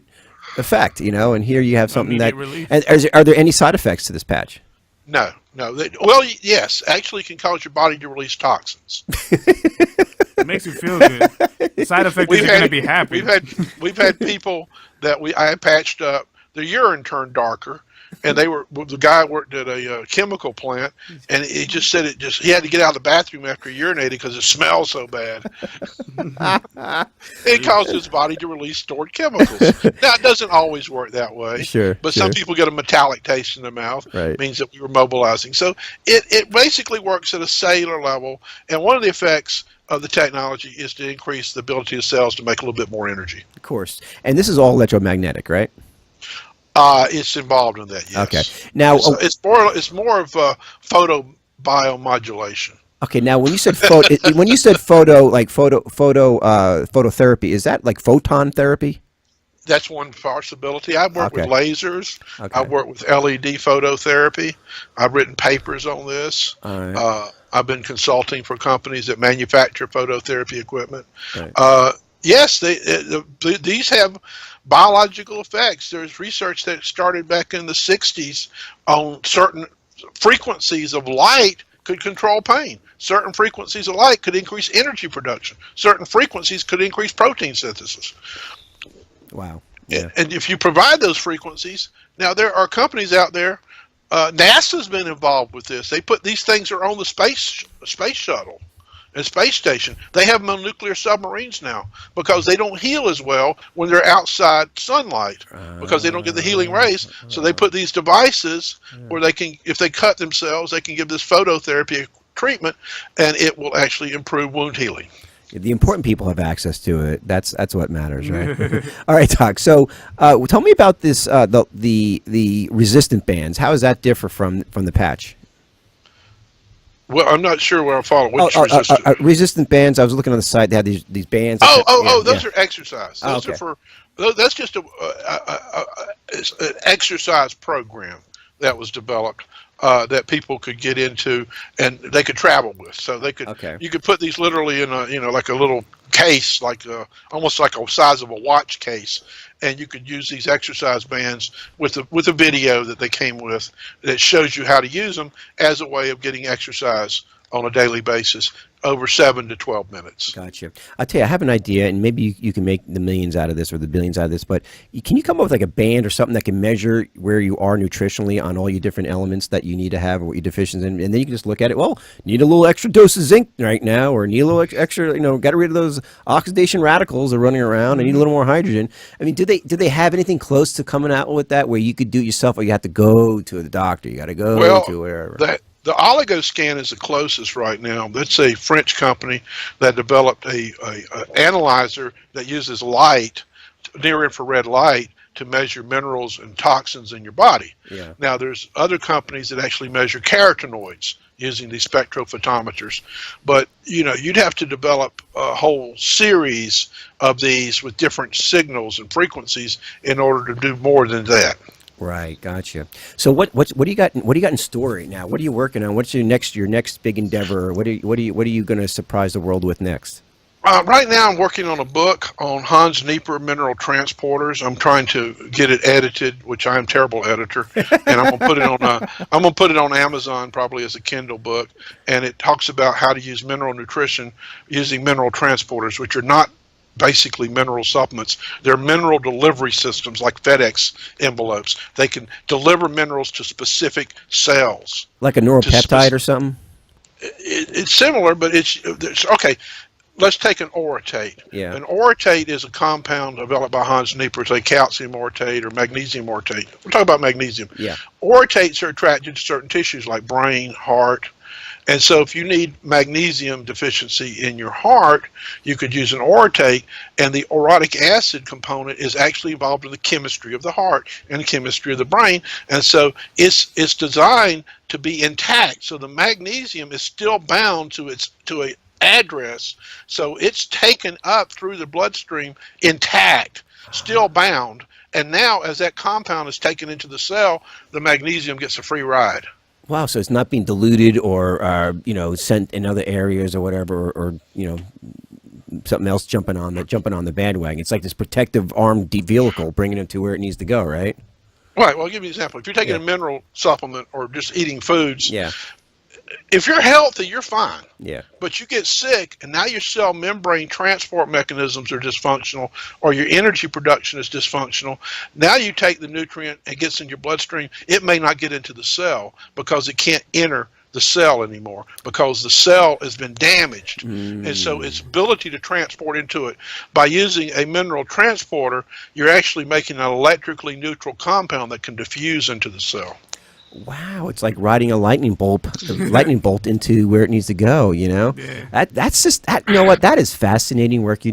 S1: effect. You know, and here you have something
S2: Immediate
S1: that.
S2: relief.
S1: And are there any side effects to this patch?
S3: No. Well, yes, actually, it can cause your body to release toxins.
S2: It makes you feel good. The side effect is you're going to be happy.
S3: We've had people that I patched up. Their urine turned darker, and the guy worked at a chemical plant, and he just said he had to get out of the bathroom after he urinated because it smelled so bad. It caused his body to release stored chemicals. Now, it doesn't always work that way.
S1: Sure,
S3: But
S1: sure.
S3: some people get a metallic taste in their mouth.
S1: Right.
S3: Means that we were mobilizing. So it basically works at a cellular level, and one of the effects of the technology is to increase the ability of cells to make a little bit more energy.
S1: Of course. And this is all electromagnetic, right?
S3: It's involved in that, yes.
S1: Okay. Now,
S3: It's more of photobiomodulation.
S1: okay. Now, when you said phototherapy, is that like photon therapy?
S3: That's one possibility. I've worked with
S1: Okay.
S3: lasers.
S1: Okay.
S3: I've worked with LED phototherapy. I've written papers on this.
S1: All right.
S3: I've been consulting for companies that manufacture phototherapy equipment.
S1: Right.
S3: Yes, these have biological effects. There's research that started back in the 60s on certain frequencies of light could control pain. Certain frequencies of light could increase energy production. Certain frequencies could increase protein synthesis.
S1: Wow. Yeah.
S3: And if you provide those frequencies, now there are companies out there. NASA's been involved with this. They put these things are on the space shuttle and space station. They have them on nuclear submarines now because they don't heal as well when they're outside sunlight because they don't get the healing rays. So they put these devices where they can, if they cut themselves, they can give this phototherapy treatment, and it will actually improve wound healing.
S1: The important people have access to it. That's what matters, right? All right, Doc. So, tell me about this the resistant bands. How does that differ from the patch?
S3: Well, I'm not sure where I follow. Which resistant?
S1: Resistant bands. I was looking on the site. They had these bands.
S3: Those are exercise. Those are for. That's just it's an exercise program that was developed that people could get into and they could travel with. So they could.
S1: Okay.
S3: You could put these literally in like a little case, like almost like a size of a watch case, and you could use these exercise bands with a video that they came with that shows you how to use them as a way of getting exercise on a daily basis over 7 to 12 minutes.
S1: Gotcha. I'll tell you, I have an idea, and maybe you can make the millions out of this or the billions out of this, but can you come up with like a band or something that can measure where you are nutritionally on all your different elements that you need to have or what you're deficient in, and then you can just look at it, well, need a little extra dose of zinc right now, or need a little extra, got rid of those oxidation radicals that are running around, I need a little more hydrogen. I mean, do they have anything close to coming out with that where you could do it yourself, or you have to go to the doctor, you got to go to wherever?
S3: The OligoScan is the closest right now. That's a French company that developed a analyzer that uses light, near infrared light, to measure minerals and toxins in your body.
S1: Yeah.
S3: Now, there's other companies that actually measure carotenoids using these spectrophotometers. But, you'd have to develop a whole series of these with different signals and frequencies in order to do more than that.
S1: Right, gotcha. So what do you got? What do you got in store right now? What are you working on? What's your next big endeavor? What are you going to surprise the world with next?
S3: Right now, I'm working on a book on Hans Nieper mineral transporters. I'm trying to get it edited, which I'm a terrible editor, and I'm gonna put it on Amazon probably as a Kindle book. And it talks about how to use mineral nutrition using mineral transporters, which are not basically mineral supplements. They're mineral delivery systems like FedEx envelopes. They can deliver minerals to specific cells.
S1: Like a neuropeptide or something?
S3: It's similar, but it's okay. let's take an orotate.
S1: Yeah.
S3: An orotate is a compound developed by Hans Niebuhr, say calcium orotate or magnesium orotate. We're talking about magnesium.
S1: Yeah.
S3: Orotates are attracted to certain tissues like brain, heart. And so if you need magnesium deficiency in your heart, you could use an orotate, and the orotic acid component is actually involved in the chemistry of the heart and the chemistry of the brain. And so it's designed to be intact. So the magnesium is still bound to a address. So it's taken up through the bloodstream intact, still bound. And now as that compound is taken into the cell, the magnesium gets a free ride.
S1: Wow, so it's not being diluted or sent in other areas or whatever, or something else jumping on the bandwagon. It's like this protective armed vehicle bringing it to where it needs to go, right?
S3: Right. Well, I'll give you an example. If you're taking a mineral supplement or just eating foods,
S1: Yeah.
S3: if you're healthy, you're fine.
S1: Yeah.
S3: But you get sick, and now your cell membrane transport mechanisms are dysfunctional, or your energy production is dysfunctional. Now you take the nutrient, it gets in your bloodstream. It may not get into the cell because it can't enter the cell anymore because the cell has been damaged. And so its ability to transport into it, by using a mineral transporter, you're actually making an electrically neutral compound that can diffuse into the cell.
S1: Wow, it's like riding a lightning bolt into where it needs to go, you know?
S2: Yeah.
S1: That's just, you know what, that is fascinating work you do.